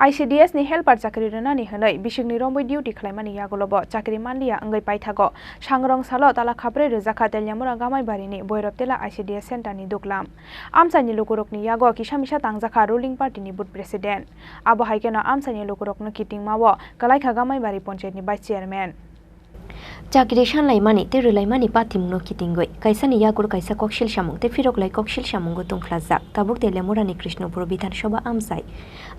ICDS ni helper Chakiri ni hanai bisingni romboi duty khlaimani yagolobo Chakiri manliya wngwi paithago sangrong salo Talla Khaperejakha Tilla gamai barini Bhairab Tilla ICDS center ni duklam amsani lukurokni yago kisamisa Tangjakha ruling party ni board president abo haikeno amsani lukurokno kiting mawo kalaikha gamai bari panchayat ni vice chairman Chakiri sanlaimani te rulaimani patimno kitingoi kaisani yagur kaisa kokshil samung te firoklai kokshil samungo tungkhlajak tabuk telemurani Krishnopur Bidhan Sabha amsai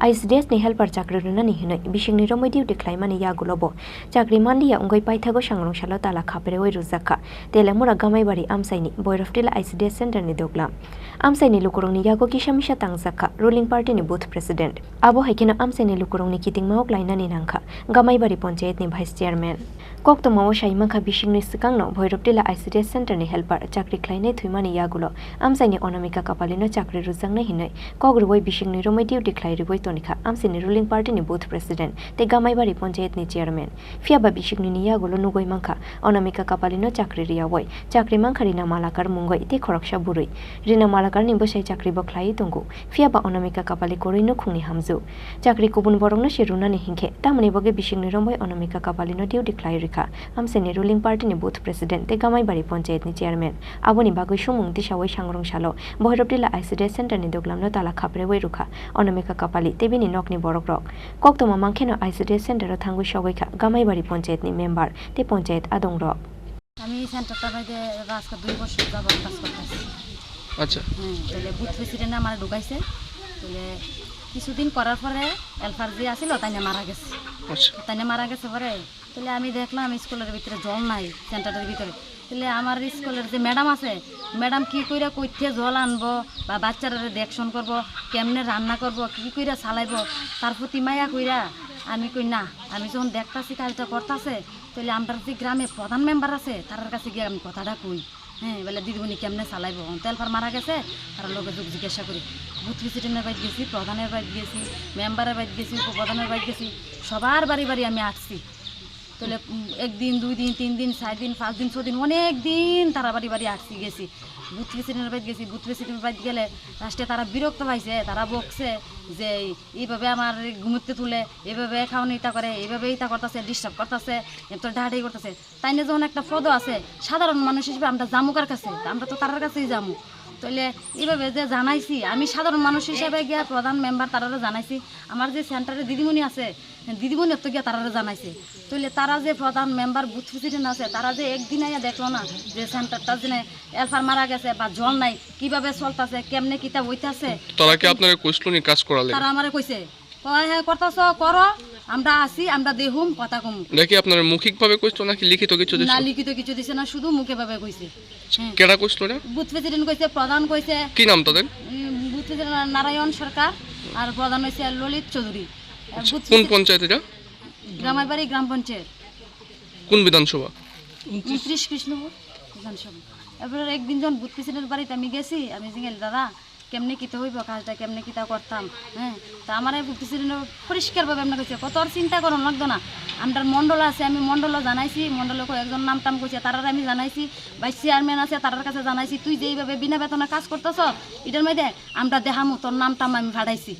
ICDS ni helper Chakiri runani hinoi bisingni romoi duty khlaimani yagulobo Chakiri manliya wngwi paithago sangrong salo Talla Khaperejakha telemura gamai bari amsai ni Bhairab Tilla ICDS center ni doglam amsai ni lukurongni yago kisamisa Tangjakha ruling party ni booth president abo haikeno amsai ni lukurongni kiting maok lainani nangkha gamai bari panchayat ni vice chairman koktomo saimangkha bisingni sikangno Bhairab Tilla ICDS center ni helper Chakiri khlainai thuimani yagulo amsaini onamika kapalino Chakiri rujangnai hinai kogroi bisingni romoi duty khlairiboi tonikha amsaini ruling party ni booth president te gamaibari panchayat ni chairman fiaba bisingni ni yagulo nugoi mangkha onamika kapalino Chakiri riyawai Chakiri mangkhari na malakar mungoi te khoroksa burui rina malakar ni bosai Chakiri bo khlai tongo fiaba onamika kapali korino khungni hamju Chakiri kubun borongno sirunani hingkhe tamani boge bisingni romoi onamika kapalino duty khlai amsaini ruling party ni booth president te gamai bari panchayat ni chairman aboni bagoi sumung tisawai sangrong salo Bhairab Tilla ICDS center ni doglamno Talla Khaperejakha onamika kapali tebini nokni borokrok koktoma mangkheno ICDS center thangoi sagoikha gamai bari panchayat ni member te panchayat adongrok আমি সেন্টারটা বাইরে আজকে 2 বছর যাবত কাজ করতেছি আচ্ছা তাহলে বুথ প্রেসিডেন্ট আমার ঢুকাইছে তাহলে কিছুদিন করার পরে এলফার যে আছিল তাই মারা গেছে তাই মারা গেছে পরে তাহলে আমি দেখলাম স্কুলের ভিতরে জল নাই সেন্টারের ভিতরে তাহলে আমার স্কুলের যে ম্যাডাম আছে ম্যাডাম কি কইরা কইতে জল আনবো বা বাচ্চারা দেখশন করব কেমনে রান্না করব কি কইরা চালাইব তার প্রতি মায়া কইরা আমি কই না আমি যখন দেখতাছি কাজটা করতেছে তাহলে আমরা যে গ্রামে প্রধান মেম্বার আছে তার কাছে গিয়ে আমি কথাটা কই হ্যাঁ বলে দিদিমণি কেমনে চালাইব তেলফার মারা গেছে তার লোকে যোগ জিজ্ঞাসা করি বুথ প্রেসিডেন্টের বাড়ি গেছি প্রধানের বাড়ি গেছি মেম্বারের বাড়ি গেছি উপপ্রধানের বাড়ি গেছি সবার বাড়ি বাড়ি আমি আসছি তাহলে 1 দিন 2 দিন 3 দিন 4 দিন 5 দিন 6 দিন অনেক দিন তারা বাড়ি বাড়ি আসছি গেছি বুথ প্রেসিডেন্টের বাড়ি গেছি বুথ প্রেসিডেন্টের বাড়ি গেলে লাস্টে তারা বিরক্ত পাইছে তারা বকছে যে এইভাবে আমার ঘুমোতে তুলে এইভাবে খাওয়ানো ইটা করে এইভাবে ইটা করতেছে ডিস্টার্ব করতেছে তো ডাহাডাই করতেছে তাই না যখন একটা পদ আছে সাধারণ মানুষ হিসেবে আমরা জামুকার কাছে আমরা তো তার কাছেই যামু তাহলে এইভাবে যে জানাইছি আমি সাধারণ মানুষ হিসেবে গিয়া প্রধান মেম্বার তারা জানাইছি আমার যে সেন্টারে দিদিমণি আছে দিদিমণি তো গিয়া তারা জানাইছে তাহলে তারা যে প্রধান মেম্বার বুথ প্রেসিডেন্ট আছে তারা যে একদিন আইয়া দেখলো না যে সেন্টারটা যে এলফার মারা গেছে বা জল নাই কিভাবে চলতেছে কেমনে কিতা হইতাছে তারা কি আপনারে কইছলনি কাজ করালে তারা আমারে কইছে হ্যাঁ করতেছো করো আমরা আসি আমরা দেখুম কথা কম নাকি আপনার মৌখিকভাবে কইছো নাকি লিখিত কিছু দিছে না লিখিত কিছু দিছে না শুধু মুখে ভাবে কইছে কেডা কইছলো রে বুথ প্রেসিডেন্ট কইছে প্রধান কইছে কি নাম তাদের বুথ প্রেসিডেন্ট নারায়ণ সরকার আর প্রধান হইছে ললিত চৌধুরী কোন পঞ্চায়েত এটা গ্রামাইবাড়ি গ্রাম পঞ্চায়েত কোন বিধানসভা 29 কৃষ্ণপুর বিধানসভা এবার একদিন যখন বুথ প্রেসিডেন্ট বাড়িতে আমি গেছি আমি জিজ্ঞেস দাদা কেমনে কিতা হইব কাজটা কেমনে কিতা করতাম হ্যাঁ তা আমার প্রেসিডেন্ট পরিষ্কারভাবে আমরা কইছে কত আর চিন্তা করুন লাগতো না আমার মন্ডল আছে আমি মন্ডলও জানাইছি মন্ডলে একজন নাম টাম কইছে তারার আমি জানাইছি ভাইস চেয়ারম্যান আছে তারার কাছে জানাইছি তুই যেইভাবে বিনা বেতনে কাজ করতেছ এটার মধ্যে আমরা দেখামু তোর নাম টাম আমি ভাড়াইছি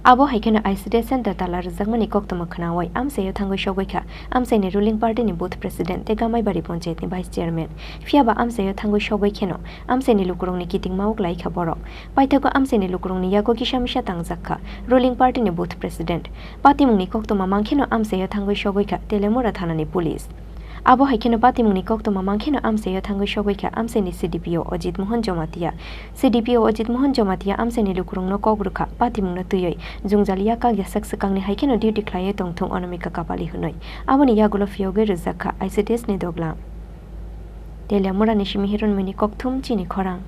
abo haikeno ICDS center Talla rujangmani koktoma khnawai amsayo thangoi sogoikha amsaini ruling party ni booth president te gamai bari panchayat ni vice chairman fiaba amsayo thangoi sogoikheno amsaini lukurongni kiting maok laikha borok paithago amsaini lukurongni yago kisamisa Tangjakha ruling party ni booth president patimungni koktoma mangkheno amsayo thangoi sogoikha telemura thanani police abo haikeno patimungni koktoma mangkheno amsayo thangoi sogoikha amsaini CDPO Ajit Mohan Jomatia amsaini lukurongno kogrukha patimungno tuyoi jungjalia kagya saksakangni haikeno duty khlaye tongthong onamika kapali hunoi aboni yagulo fioge rujakha ICDS ni doglam Tilla murani shimihiron mini kokthum Chini Khorang